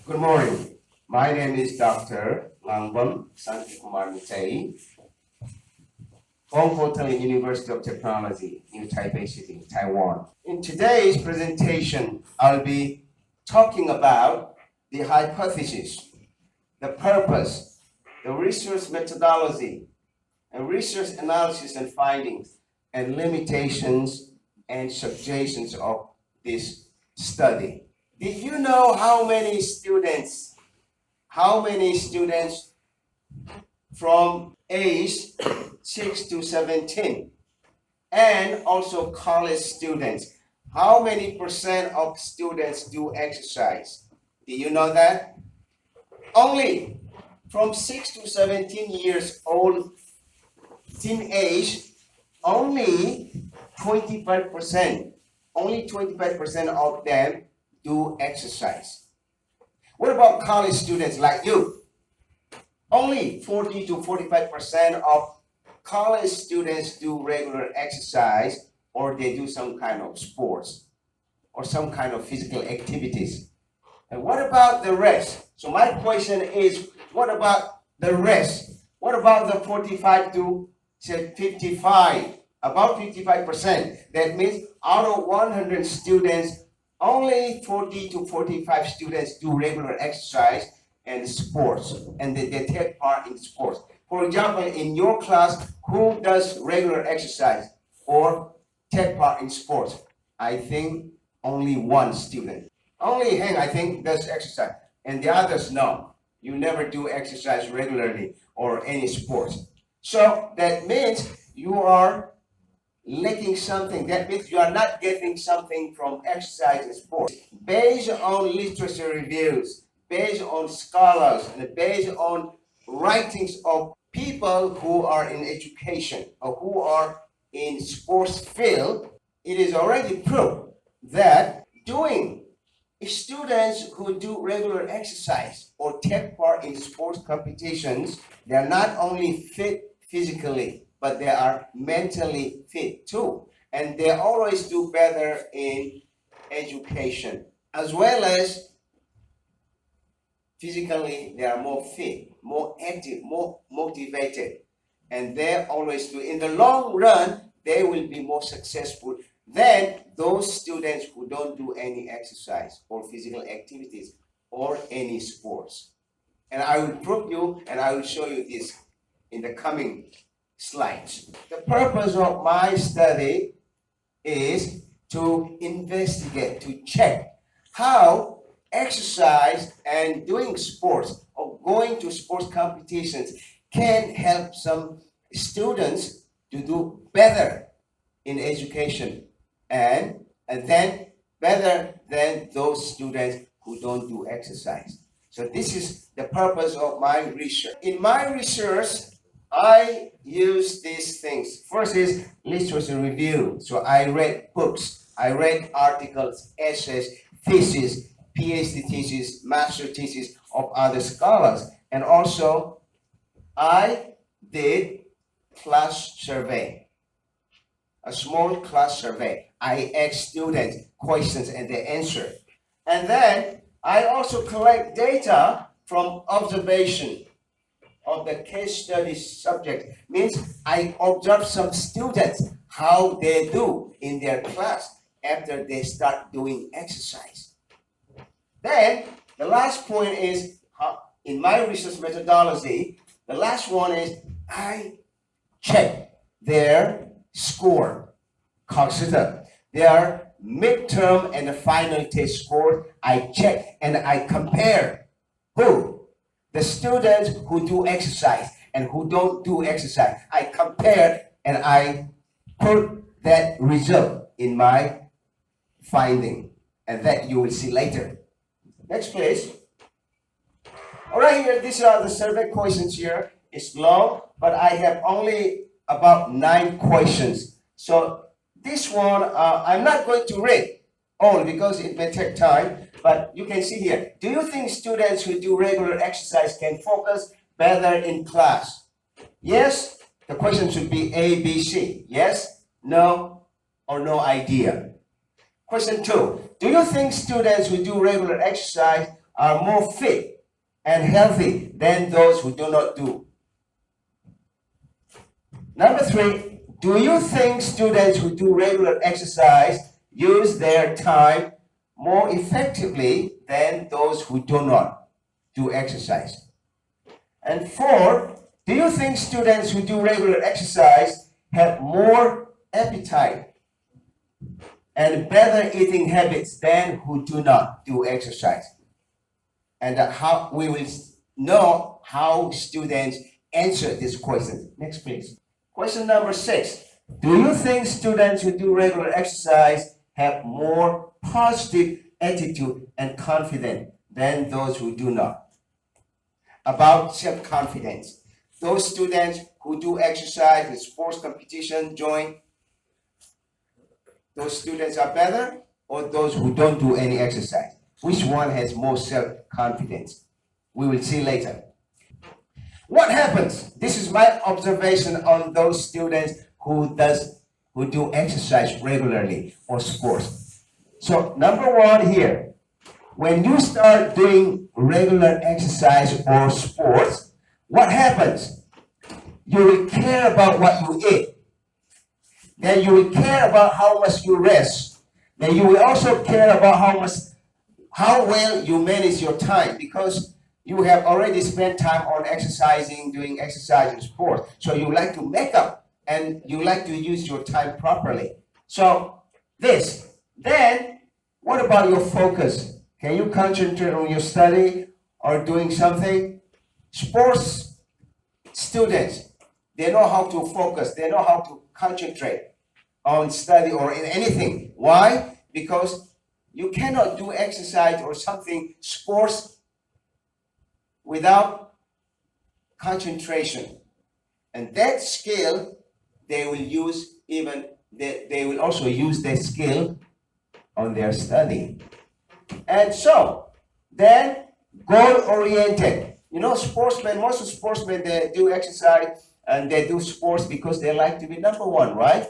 Good morning. My name is Dr. Ngangbam Meetei from Hotel University of Technology, New Taipei City, Taiwan. In today's presentation, I'll be talking about the hypothesis, the purpose, the research methodology, and research analysis and findings, and limitations and suggestions of this study. Did you know how many students from age 6 to 17 and also college students, how many percent of students do exercise? Do you know that? Only from 6 to 17 years old teenage, only 25% of them do exercise. What about college students like you? Only 40 to 45% of college students do regular exercise, or they do some kind of sports or some kind of physical activities. And what about the rest? So my question is, what about the rest? What about the 45 to say 55? About 55%. That means out of 100 students, only 40 to 45 students do regular exercise and sports, and they take part in sports. For example, in your class, who does regular exercise or take part in sports? I think only one student. Only Heng, I think, does exercise, and the others no. You never do exercise regularly or any sports. So that means you are lacking something. That means you are not getting something from exercise and sports. Based on literature reviews, based on scholars, and based on writings of people who are in education or who are in sports field, it is already proved that students who do regular exercise or take part in sports competitions, they are not only fit physically, but they are mentally fit too. And they always do better in education, as well as physically, they are more fit, more active, more motivated. And they always do. In the long run, they will be more successful than those students who don't do any exercise or physical activities or any sports. And I will prove you and I will show you this in the coming slides. The purpose of my study is to investigate, to check how exercise and doing sports or going to sports competitions can help some students to do better in education and then better than those students who don't do exercise. So this is the purpose of my research. In my research, I use these things. First is literature review. So I read books, I read articles, essays, theses, PhD thesis, master thesis of other scholars. And also, I did class survey, a small class survey. I asked students questions and they answered. And then I also collect data from observation of the case study subject. Means I observe some students, how they do in their class after they start doing exercise. Then the last point is, in my research methodology, the last one is I check their score, 考试的, their midterm and the final test score. I check and I compare who? The students who do exercise and who don't do exercise. I compare and I put that result in my finding, and that you will see later. Next, please. All right, here, these are the survey questions here. It's long, but I have only about 9 questions. So this one, I'm not going to read all because it may take time, but you can see here. Do you think students who do regular exercise can focus better in class? Yes, the question should be A, B, C. Yes, no, or no idea. Question 2, do you think students who do regular exercise are more fit and healthy than those who do not do. Number 3, do you think students who do regular exercise use their time more effectively than those who do not do exercise? And 4, do you think students who do regular exercise have more appetite and better eating habits than who do not do exercise? And how we will know how students answer this question. Next, please. Question number 6. Do you think students who do regular exercise have more positive attitude and confidence than those who do not? About self-confidence. Those students who do exercise in sports competition, join, those students are better, or those who don't do any exercise? Which one has more self-confidence? We will see later. What happens? This is my observation on those students who do exercise regularly or sports. So number 1 here, when you start doing regular exercise or sports, what happens? You will care about what you eat. Then you will care about how much you rest. Then you will also care about how well you manage your time, because you have already spent time on exercising, doing exercise and sport. So you like to make up and you like to use your time properly. So this. Then what about your focus? Can you concentrate on your study or doing something? Sports students, they know how to focus. They know how to concentrate on study or in anything. Why? Because you cannot do exercise or something, sports, without concentration. And that skill, they will use they will also use that skill on their study. And so, then goal-oriented. You know, most of sportsmen, they do exercise and they do sports because they like to be number 1, right?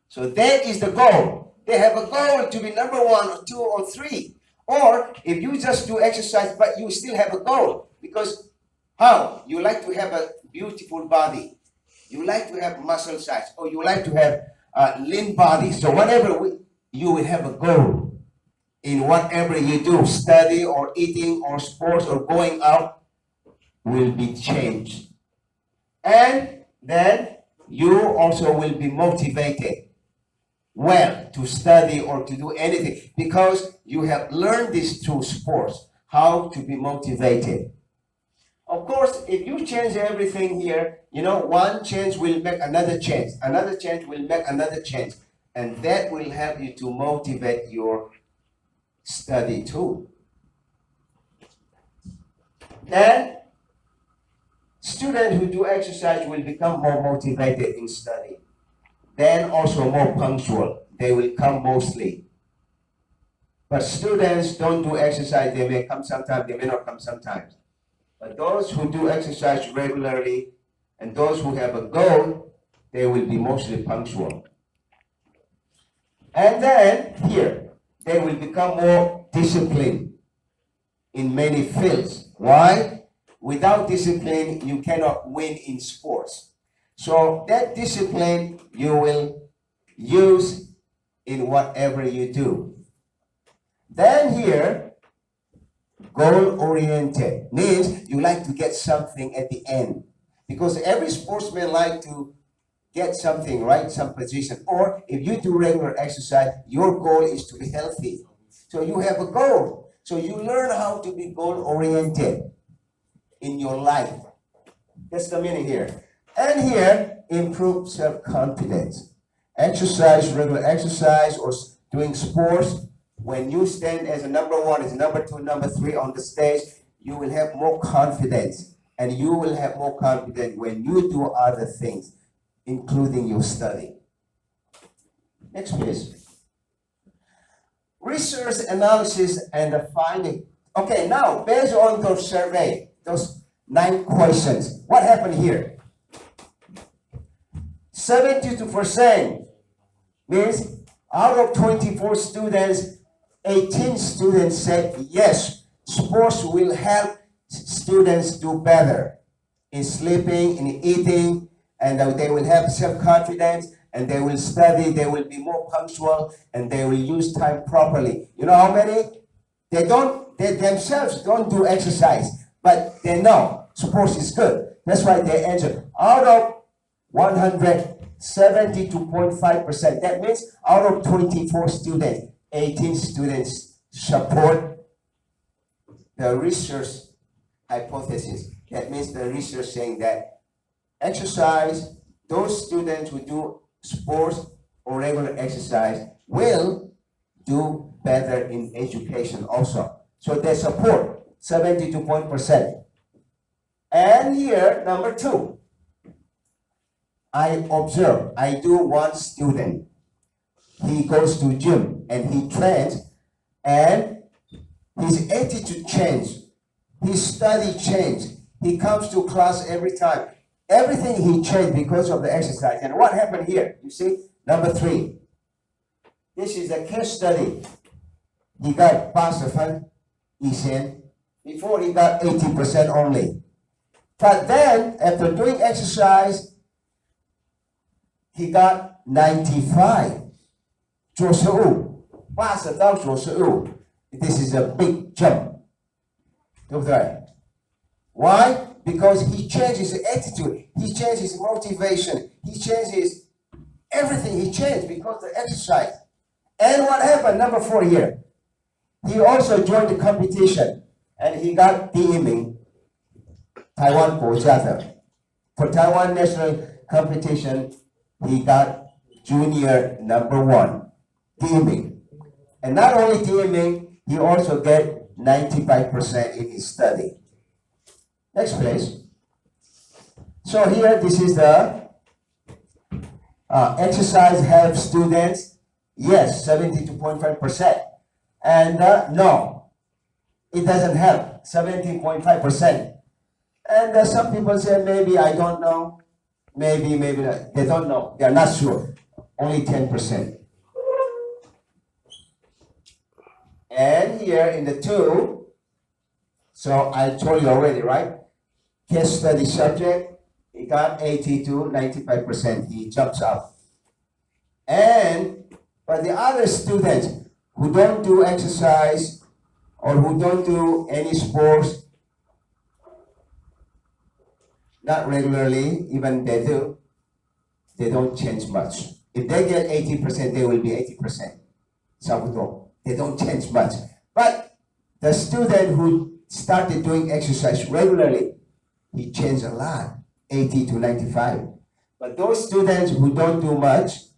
So that is the goal. They have a goal to be number 1 or 2 or 3. Or if you just do exercise, but you still have a goal, because how? You like to have a beautiful body. You like to have muscle size, or you like to have a lean body. So you will have a goal in whatever you do, study or eating or sports or going out will be changed. And then you also will be motivated to study or to do anything, because you have learned this through sports, how to be motivated. Of course, if you change everything here, one change will make another change. Another change will make another change. And that will help you to motivate your study too. Then, students who do exercise will become more motivated in study. Then also more punctual. They will come mostly. But students don't do exercise. They may come sometimes, they may not come sometimes. But those who do exercise regularly and those who have a goal, they will be mostly punctual. And then here, they will become more disciplined in many fields. Why? Without discipline, you cannot win in sports. So that discipline you will use in whatever you do. Then here, goal-oriented means you like to get something at the end. Because every sportsman likes to get something, right? Some position. Or if you do regular exercise, your goal is to be healthy. So you have a goal. So you learn how to be goal-oriented in your life. That's the meaning here. And here, improve self-confidence. Exercise, regular exercise, or doing sports. When you stand as a number 1, as number 2, number 3 on the stage, you will have more confidence. And you will have more confidence when you do other things, including your study. Next, please. Research analysis and the finding. Okay, now, based on those survey, those 9 questions, what happened here? 72% means out of 24 students, 18 students said yes, sports will help students do better in sleeping, in eating, and they will have self-confidence, and they will study, they will be more punctual, and they will use time properly. You know how many? They themselves don't do exercise, but they know sports is good. That's why they enter. Out of 172.5%, that means out of 24 students, 18 students support the research hypothesis. That means the research saying that exercise, those students who do sports or regular exercise will do better in education also. So they support 72%. And here, number 2, I do one student. He goes to gym and he trains, and his attitude changed, his study changed. He comes to class every time. Everything he changed because of the exercise. And what happened here? You see, number 3. This is a case study. He got 80%. Before he got 80% only. But then, after doing exercise, he got 95. 80到95. This is a big jump. 对不对? Why? Because he changed his attitude, he changed his motivation, he changed his everything. He changed because of the exercise. And what happened? Number 4 here. He also joined the competition, and he got 第一名, Taiwan 国家的. For Taiwan national competition, he got junior number 1, 第一名. And not only 第一名, he also get 95% in his study. Next please. So here, this is the exercise help students. Yes, 72.5%. And no, it doesn't help, 17.5%. And some people say, maybe, I don't know. Maybe not. They don't know. They are not sure. Only 10%. And here in the 2, so I told you already, right? Case study subject, he got 80 to 95%. He jumps up. But the other students who don't do exercise or who don't do any sports, not regularly, even they do, they don't change much. If they get 80%, they will be 80%. They don't change much. But the student who started doing exercise regularly, he changed a lot, 80 to 95. But those students who don't do much,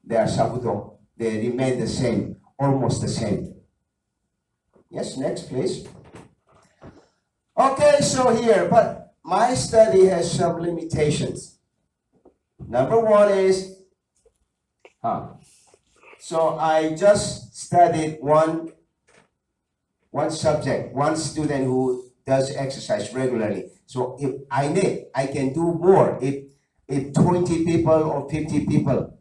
they are sabuto. They remain the same, almost the same. Yes, next please. Okay, so here, but my study has some limitations. Number 1 is, so I just studied one subject, one student who does exercise regularly. So if I can do more. If 20 people or 50 people,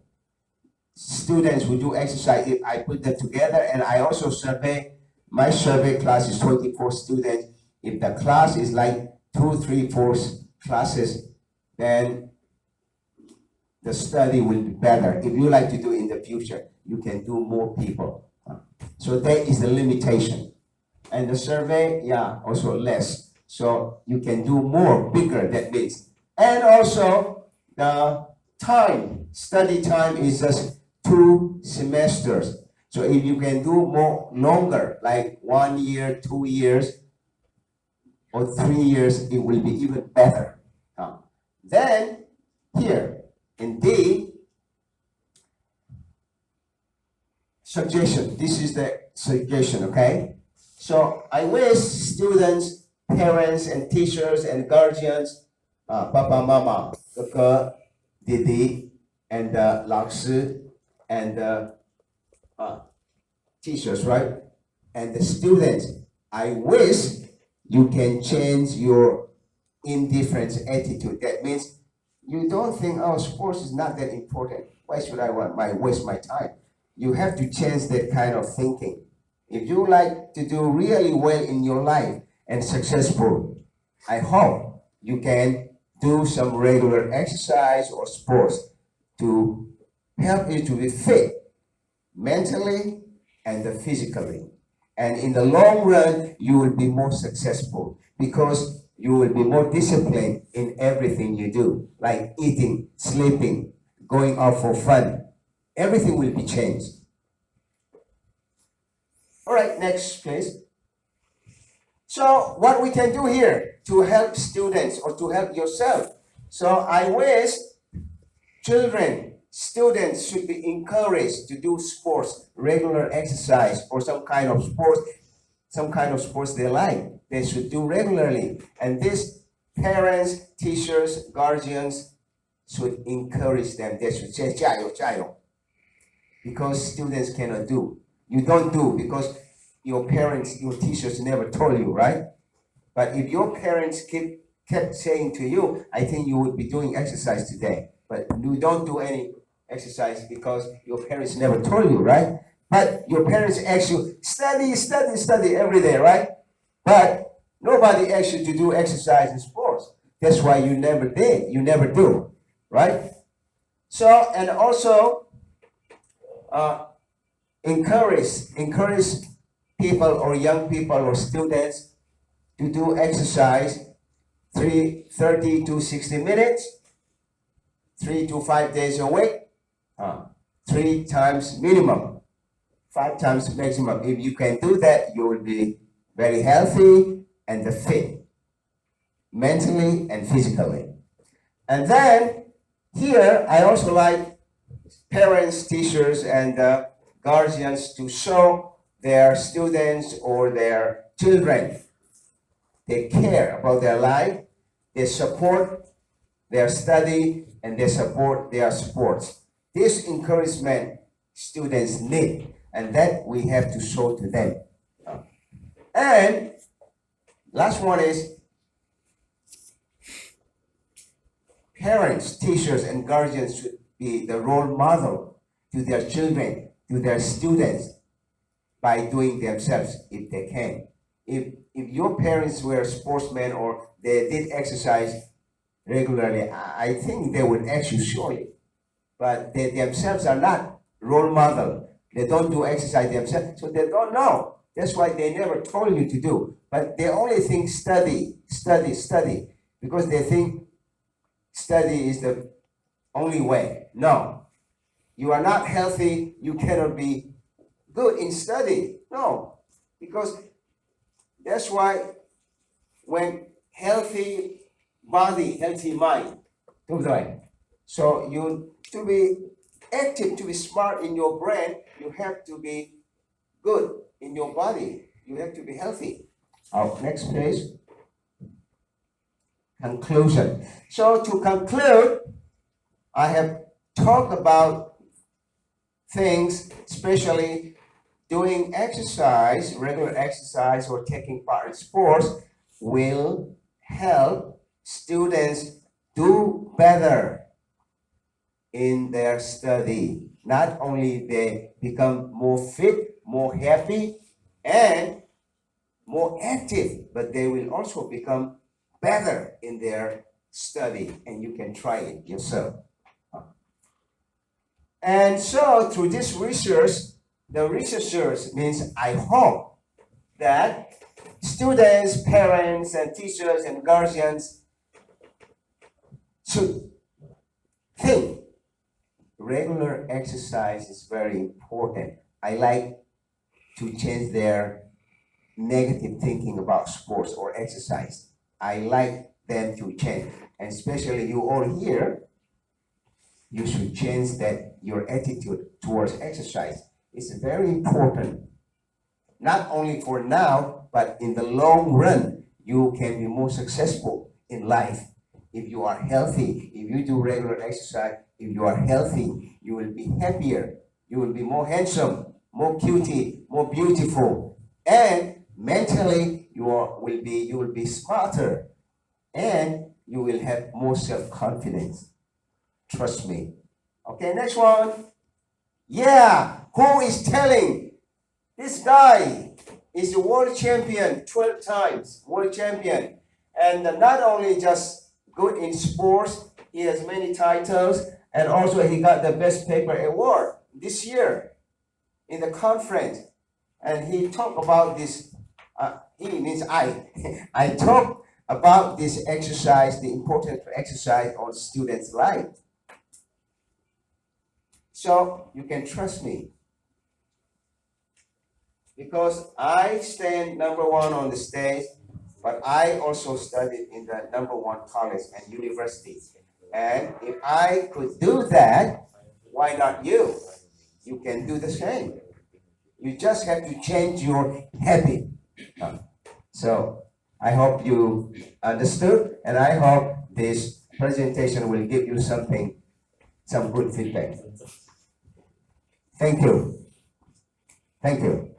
students who do exercise, if I put them together, and I also survey, my survey class is 24 students. If the class is like 2, 3, 4 classes, then the study will be better. If you like to do in the future, you can do more people. So that is the limitation. And the survey, also less. So you can do more, bigger, that means. And also the time, study time is just 2 semesters. So if you can do more longer, like 1 year, 2 years, or 3 years, it will be even better. Then here in D, suggestion. This is the suggestion, okay? So I wish students, parents, and teachers and guardians, papa, mama, kaka, didi, and 老师, and teachers, right? And the students, I wish you can change your indifference attitude. That means you don't think, oh, sports is not that important. Why should I waste my time? You have to change that kind of thinking. If you like to do really well in your life and successful, I hope you can do some regular exercise or sports to help you to be fit mentally and physically. And in the long run, you will be more successful because you will be more disciplined in everything you do, like eating, sleeping, going out for fun. Everything will be changed. All right, next, please. So what we can do here to help students or to help yourself. So I wish children, students should be encouraged to do sports, regular exercise, or some kind of sports they like. They should do regularly. And these parents, teachers, guardians should encourage them. They should say, 加油, 加油. Because students cannot do. You don't do because your parents, your teachers never told you, right? But if your parents kept saying to you, I think you would be doing exercise today. But you don't do any exercise because your parents never told you, right? But your parents ask you, study, study, study every day, right? But nobody asked you to do exercise and sports. That's why you never did. You never do, right? So, and also, encourage people or young people or students to do exercise 30 to 60 minutes, 3 to 5 days a week, 3 times minimum, 5 times maximum. If you can do that, you will be very healthy and fit, mentally and physically. And then here, I also like parents, teachers, and guardians to show their students or their children they care about their life, they support their study, and they support their sports. This encouragement students need, and that we have to show to them. And last one is parents, teachers, and guardians should be the role model to their children, to their students, by doing themselves if they can. If your parents were sportsmen or they did exercise regularly, I think they would ask you surely. But they themselves are not role model. They don't do exercise themselves, so they don't know. That's why they never told you to do. But they only think study, study, study, because they think study is the only way. No. You are not healthy, you cannot be good in study. No. Because that's why when healthy body, healthy mind, so you to be active, to be smart in your brain, you have to be good in your body. You have to be healthy. Next page. Conclusion. So to conclude, I have talked about things, especially doing exercise, regular exercise, or taking part in sports will help students do better in their study. Not only they become more fit, more happy, and more active, but they will also become better in their study, and you can try it yourself. And so through this research, the researchers means I hope that students, parents, and teachers and guardians should think regular exercise is very important. I like to change their negative thinking about sports or exercise. I like them to change. And especially you all here, you should change that your attitude towards exercise. It's very important. Not only for now, but in the long run, you can be more successful in life. If you are healthy, if you do regular exercise, if you are healthy, you will be happier. You will be more handsome, more cutie, more beautiful. And mentally, you will be smarter. And you will have more self-confidence. Trust me. Okay, next one. Yeah, who is telling This guy is a world champion 12 times, world champion. And not only just good in sports, he has many titles, and also he got the best paper award this year in the conference. And he talked about this, he means I, I talk about this exercise, the importance of exercise on students' life. So you can trust me. Because I stand number one on the stage, but I also studied in the number one college and university. And if I could do that, why not you? You can do the same. You just have to change your habit. So I hope you understood, and I hope this presentation will give you something, some good feedback. Thank you. Thank you.